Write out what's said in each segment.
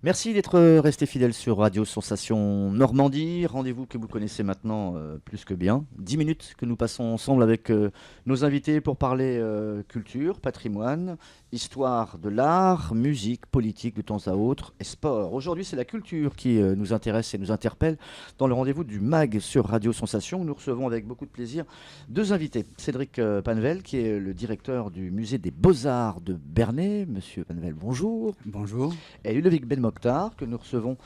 Merci d'être resté fidèle sur Radio Sensation Normandie. Rendez-vous que vous connaissez maintenant plus que bien. 10 minutes que nous passons ensemble avec nos invités pour parler culture, patrimoine, histoire de l'art, musique, politique de temps à autre et sport. Aujourd'hui, c'est la culture qui nous intéresse et nous interpelle dans le rendez-vous du MAG sur Radio Sensation. Nous recevons avec beaucoup de plaisir deux invités. Cédric Pannevel, qui est le directeur du musée des Beaux-Arts de Bernay. Monsieur Pannevel, bonjour. Bonjour. Et Ludovic Ben Mokhtar, que nous recevons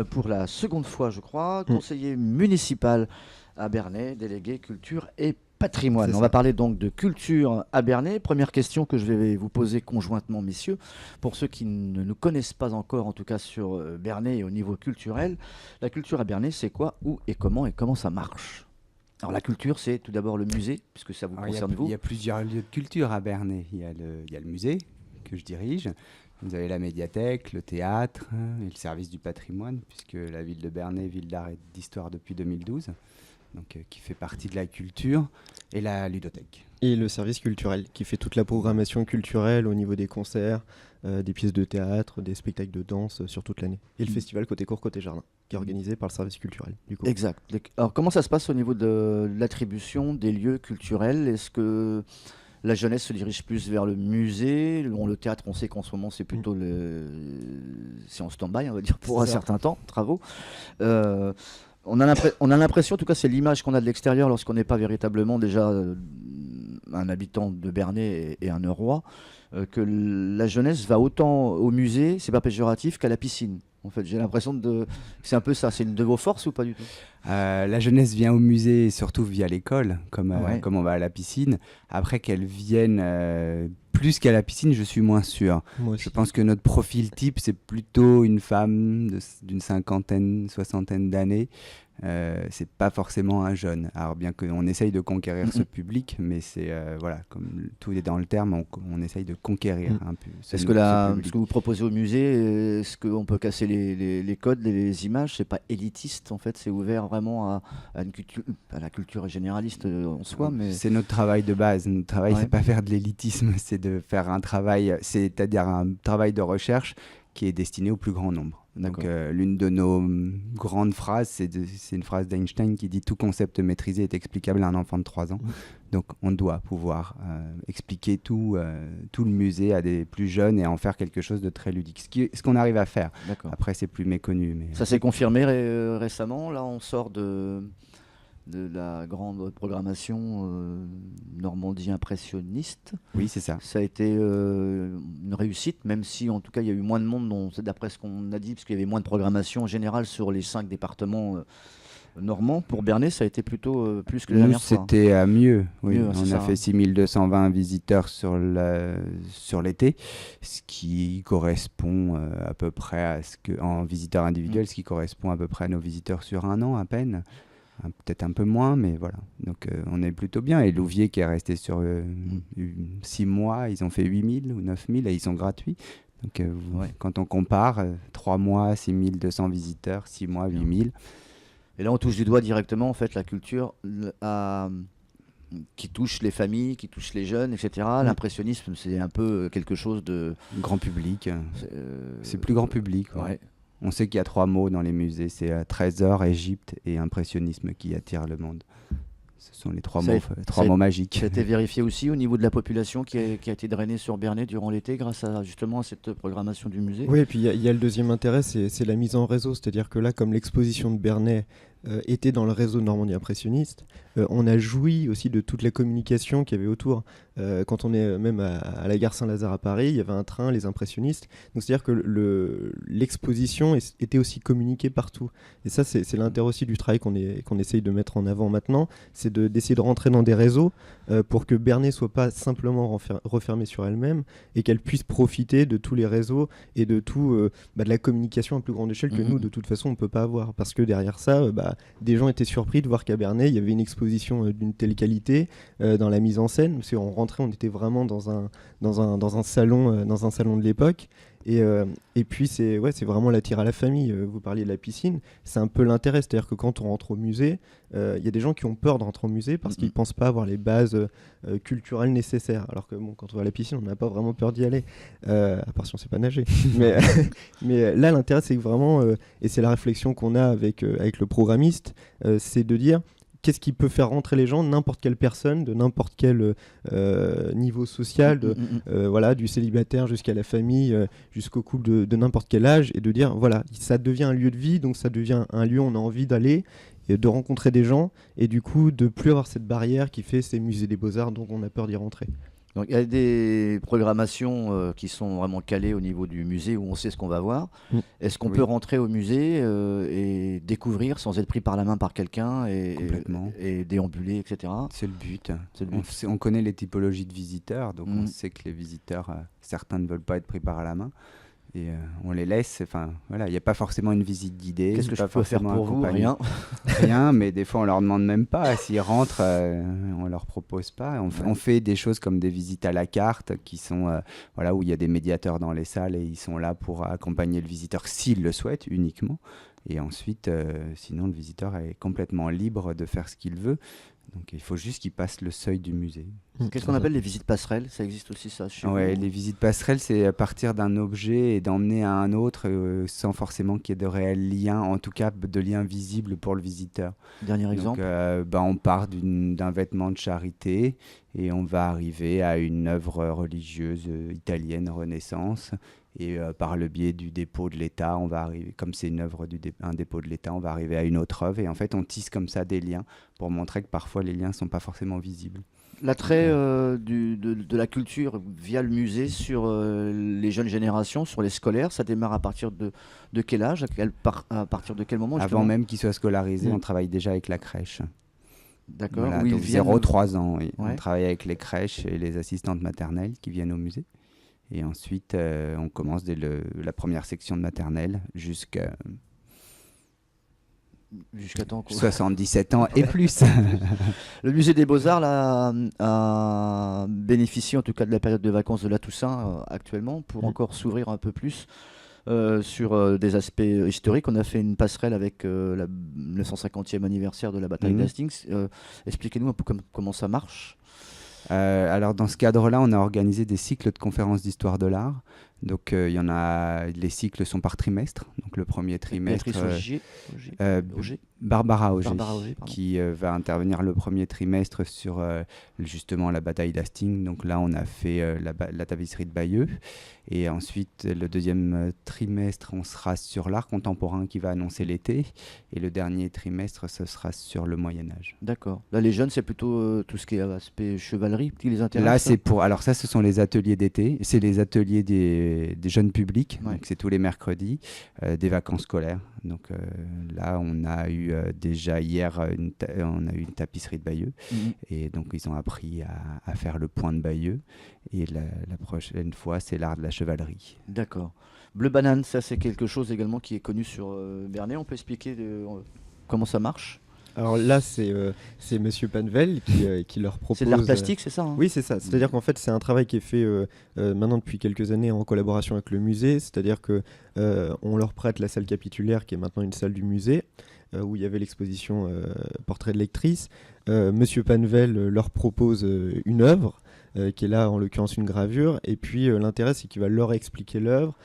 pour la seconde fois, je crois, conseiller municipal à Bernay, délégué culture et patrimoine. On va parler donc de culture à Bernay. Première question que je vais vous poser conjointement, messieurs, pour ceux qui ne nous connaissent pas encore, en tout cas sur Bernay et au niveau culturel. La culture à Bernay, c'est quoi, où et comment ça marche? Alors la culture, c'est tout d'abord le musée, puisque ça vous concerne vous. Il y a plusieurs lieux de culture à Bernay. Il y a le musée que je dirige. Vous avez la médiathèque, le théâtre et le service du patrimoine, puisque la ville de Bernay, ville d'art et d'histoire depuis 2012, donc qui fait partie de la culture, et la ludothèque. Et le service culturel, qui fait toute la programmation culturelle au niveau des concerts, des pièces de théâtre, des spectacles de danse sur toute l'année. Et le festival Côté Cours, Côté Jardin, qui est organisé par le service culturel. Du coup. Exact. Alors comment ça se passe au niveau de l'attribution des lieux culturels? Est-ce que la jeunesse se dirige plus vers le musée? Le théâtre, on sait qu'en ce moment, c'est plutôt c'est en stand-by, on va dire, pour un certain temps, travaux. On a l'impression, en tout cas, c'est l'image qu'on a de l'extérieur lorsqu'on n'est pas véritablement déjà un habitant de Bernay et un Eurois, que la jeunesse va autant au musée, c'est pas péjoratif, qu'à la piscine. En fait, j'ai l'impression que c'est un peu ça. C'est une de vos forces ou pas du tout? La jeunesse vient au musée surtout via l'école, comme on va à la piscine. Après qu'elle vienne plus qu'à la piscine, je suis moins sûr. Je pense que notre profil type, c'est plutôt une femme d'une cinquantaine, soixantaine d'années. C'est pas forcément un jeune. Alors bien qu'on essaye de conquérir ce public, mais c'est voilà, comme tout est dans le terme, on essaye de conquérir un peu. Est-ce que ce que vous proposez au musée, est-ce qu'on peut casser les codes, les images? C'est pas élitiste en fait, c'est ouvert vraiment à la culture généraliste en soi. Mais c'est notre travail de base. Notre travail, c'est pas faire de l'élitisme, c'est de faire un travail, c'est-à-dire un travail de recherche qui est destiné au plus grand nombre. Donc l'une de nos grandes phrases, c'est une phrase d'Einstein qui dit « Tout concept maîtrisé est explicable à un enfant de 3 ans ». Donc on doit pouvoir expliquer tout le musée à des plus jeunes et en faire quelque chose de très ludique. Ce qu'on arrive à faire. Après, c'est plus méconnu. Mais ça s'est confirmé récemment. Là, on sort de la grande programmation Normandie impressionniste. Oui, c'est ça. Ça a été une réussite, même si en tout cas il y a eu moins de monde, d'après ce qu'on a dit, parce qu'il y avait moins de programmation en général sur les 5 départements normands. Pour Bernay, ça a été plutôt plus que la dernière fois. C'était mieux. Oui. Mieux, on a fait 6220 visiteurs sur l'été, ce qui correspond à peu près en visiteurs individuels, ce qui correspond à peu près à nos visiteurs sur un an à peine. Peut-être un peu moins, mais voilà. Donc on est plutôt bien. Et Louviers qui est resté sur 6 mois, ils ont fait 8000 ou 9000 et ils sont gratuits. Donc quand on compare, 3 mois, 6200 visiteurs, 6 mois, 8000. Et là on touche du doigt directement en fait la culture qui touche les familles, qui touche les jeunes, etc. L'impressionnisme, c'est un peu quelque chose de... Grand public. C'est plus grand public. Ouais. On sait qu'il y a 3 mots dans les musées, c'est trésor, Égypte et impressionnisme qui attirent le monde. Ce sont les 3 mots magiques. Ça a été vérifié aussi au niveau de la population qui a été drainée sur Bernay durant l'été grâce justement à cette programmation du musée. Oui, et puis il y a le deuxième intérêt, c'est la mise en réseau. C'est-à-dire que là, comme l'exposition de Bernay était dans le réseau de Normandie impressionniste, on a joui aussi de toute la communication qu'il y avait autour. Quand on est même à la gare Saint-Lazare à Paris, il y avait un train, les impressionnistes. Donc c'est-à-dire que l'exposition était aussi communiquée partout. Et ça, c'est l'intérêt aussi du travail qu'on essaye de mettre en avant maintenant, c'est d'essayer de rentrer dans des réseaux pour que Bernay soit pas simplement refermée sur elle-même et qu'elle puisse profiter de tous les réseaux et de tout de la communication à plus grande échelle que nous, de toute façon, on ne peut pas avoir. Parce que derrière ça, des gens étaient surpris de voir qu'à Bernay, il y avait une exposition d'une telle qualité dans la mise en scène. Parce qu'on rentrait, on était vraiment dans un salon de l'époque. Et puis c'est vraiment l'attire à la famille. Vous parliez de la piscine, c'est un peu l'intérêt, c'est-à-dire que quand on rentre au musée, il y a des gens qui ont peur de rentrer au musée parce qu'ils ne pensent pas avoir les bases culturelles nécessaires. Alors que quand on va à la piscine, on n'a pas vraiment peur d'y aller, à part si on ne sait pas nager. mais, mais là, l'intérêt, c'est que vraiment, et c'est la réflexion qu'on a avec le programmiste, c'est de dire qu'est-ce qui peut faire rentrer les gens, n'importe quelle personne, de n'importe quel niveau social, voilà, du célibataire jusqu'à la famille, jusqu'au couple de n'importe quel âge, et de dire, voilà, ça devient un lieu de vie, donc ça devient un lieu où on a envie d'aller, et de rencontrer des gens, et du coup, de plus avoir cette barrière qui fait ces musées des beaux-arts dont on a peur d'y rentrer. Donc il y a des programmations qui sont vraiment calées au niveau du musée où on sait ce qu'on va voir. Est-ce qu'on peut rentrer au musée et découvrir sans être pris par la main par quelqu'un et déambuler, etc. C'est le but. On connaît les typologies de visiteurs, donc on sait que les visiteurs, certains ne veulent pas être pris par la main. Et on les laisse, enfin voilà, il n'y a pas forcément une visite guidée. Qu'est-ce que je peux faire pour vous? Rien. Rien, mais des fois on leur demande même pas. S'ils rentrent, on leur propose pas. On fait des choses comme des visites à la carte qui sont voilà, où il y a des médiateurs dans les salles et ils sont là pour accompagner le visiteur s'il le souhaite uniquement. Et ensuite, sinon le visiteur est complètement libre de faire ce qu'il veut. Donc il faut juste qu'il passe le seuil du musée. Qu'est-ce qu'on appelle les visites passerelles? Ça existe aussi ça chez vous? Les visites passerelles, c'est à partir d'un objet et d'emmener à un autre sans forcément qu'il y ait de réel lien, en tout cas de lien visible pour le visiteur. Dernier exemple? On part d'un vêtement de charité et on va arriver à une œuvre religieuse italienne Renaissance. Et par le biais du dépôt de l'État, on va arriver, comme c'est une œuvre un dépôt de l'État, on va arriver à une autre œuvre. Et en fait, on tisse comme ça des liens pour montrer que parfois les liens ne sont pas forcément visibles. L'attrait de la culture via le musée sur les jeunes générations, sur les scolaires, ça démarre à partir de quel âge, à partir de quel moment? Avant même qu'ils soient scolarisés, on travaille déjà avec la crèche. D'accord. Voilà, donc 0-3 ans, oui. On travaille avec les crèches et les assistantes maternelles qui viennent au musée. Et ensuite, on commence dès la première section de maternelle jusqu'à temps, 77 ans et plus. Le musée des Beaux-Arts là, a bénéficié en tout cas de la période de vacances de la Toussaint actuellement pour encore s'ouvrir un peu plus sur des aspects historiques. On a fait une passerelle avec le 150e anniversaire de la bataille d'Hastings. Expliquez-nous un peu comment ça marche. Alors dans ce cadre-là, on a organisé des cycles de conférences d'histoire de l'art. Donc il y en a, les cycles sont par trimestre. Donc le premier trimestre, Barbara Auger, qui va intervenir le premier trimestre sur justement la bataille d'Hastings. Donc là, on a fait la tapisserie de Bayeux. Et ensuite, le deuxième trimestre, on sera sur l'art contemporain qui va annoncer l'été. Et le dernier trimestre, ce sera sur le Moyen-Âge. D'accord. Là, les jeunes, c'est plutôt tout ce qui est aspect chevalerie qui les intéresse. Là, c'est pour. Alors ça, ce sont les ateliers d'été. C'est les ateliers des jeunes publics. Ouais. Donc c'est tous les mercredis, des vacances scolaires. Donc là, on a eu déjà hier, on a eu une tapisserie de Bayeux. Et donc ils ont appris à faire le point de Bayeux. Et la prochaine fois, c'est l'art de la chevalerie. D'accord. Bleu Banane, ça c'est quelque chose également qui est connu sur Bernay. On peut expliquer comment ça marche? Alors là, c'est Monsieur Panvel qui leur propose... C'est de l'art plastique, c'est ça hein? Oui, c'est ça. C'est-à-dire qu'en fait, c'est un travail qui est fait maintenant depuis quelques années en collaboration avec le musée. C'est-à-dire qu'on leur prête la salle capitulaire, qui est maintenant une salle du musée, où il y avait l'exposition Portrait de lectrice. Monsieur Panvel leur propose une œuvre, qui est là, en l'occurrence, une gravure. Et puis, l'intérêt, c'est qu'il va leur expliquer l'œuvre,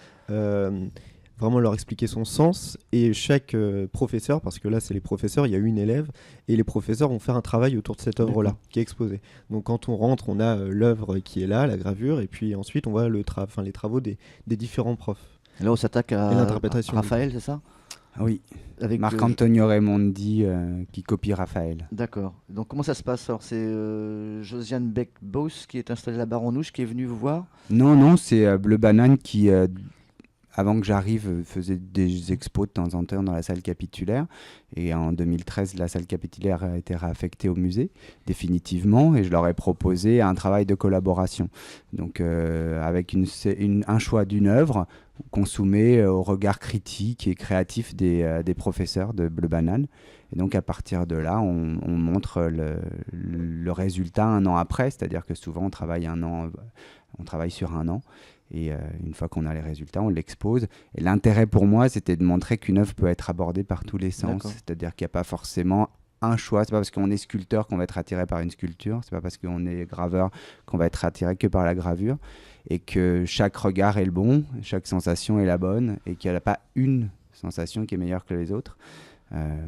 vraiment leur expliquer son sens, et chaque professeur, parce que là c'est les professeurs, il y a une élève, et les professeurs vont faire un travail autour de cette œuvre-là, qui est exposée. Donc quand on rentre, on a l'œuvre qui est là, la gravure, et puis ensuite on voit les travaux des différents profs. Et là on s'attaque à Raphaël, c'est ça? Oui, avec Marc-Antonio Raimondi qui copie Raphaël. D'accord. Donc comment ça se passe? Alors c'est Josiane Beck-Bos qui est installée là-bas en Ouche, qui est venue vous voir? Non, c'est Bleu Banane qui... avant que j'arrive, faisait des expos de temps en temps dans la salle capitulaire. Et en 2013, la salle capitulaire a été réaffectée au musée, définitivement. Et je leur ai proposé un travail de collaboration. Donc, avec un choix d'une œuvre qu'on soumet au regard critique et créatif des professeurs de Bleu Banane. Et donc, à partir de là, on montre le résultat un an après. C'est-à-dire que souvent, on travaille sur un an. Et une fois qu'on a les résultats, on l'expose. Et l'intérêt pour moi, c'était de montrer qu'une œuvre peut être abordée par tous les sens. D'accord. C'est-à-dire qu'il n'y a pas forcément un choix. C'est pas parce qu'on est sculpteur qu'on va être attiré par une sculpture. C'est pas parce qu'on est graveur qu'on va être attiré que par la gravure. Et que chaque regard est le bon, chaque sensation est la bonne, et qu'il n'y a pas une sensation qui est meilleure que les autres.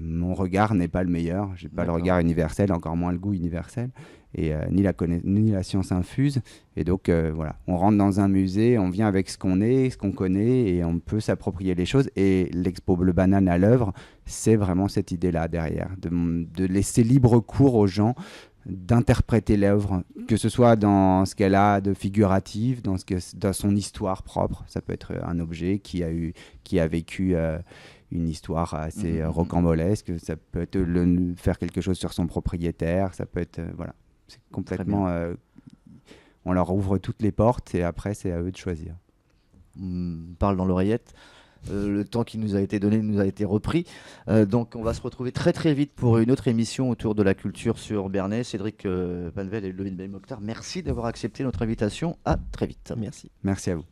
Mon regard n'est pas le meilleur. J'ai pas le regard universel, encore moins le goût universel. Et ni la science infuse. Et donc, voilà, on rentre dans un musée, on vient avec ce qu'on est, ce qu'on connaît, et on peut s'approprier les choses. Et l'expo Bleu Banane à l'œuvre, c'est vraiment cette idée-là derrière, de laisser libre cours aux gens d'interpréter l'œuvre, que ce soit dans ce qu'elle a de figuratif, dans son histoire propre. Ça peut être un objet qui a vécu une histoire assez rocambolesque, ça peut être faire quelque chose sur son propriétaire, ça peut être... voilà. C'est complètement... on leur ouvre toutes les portes et après, c'est à eux de choisir. Parle dans l'oreillette. Le temps qui nous a été donné nous a été repris. Donc, on va se retrouver très très vite pour une autre émission autour de la culture sur Bernay. Cédric Panvel et Levin Mokhtar, merci d'avoir accepté notre invitation. À très vite. Merci. Merci à vous.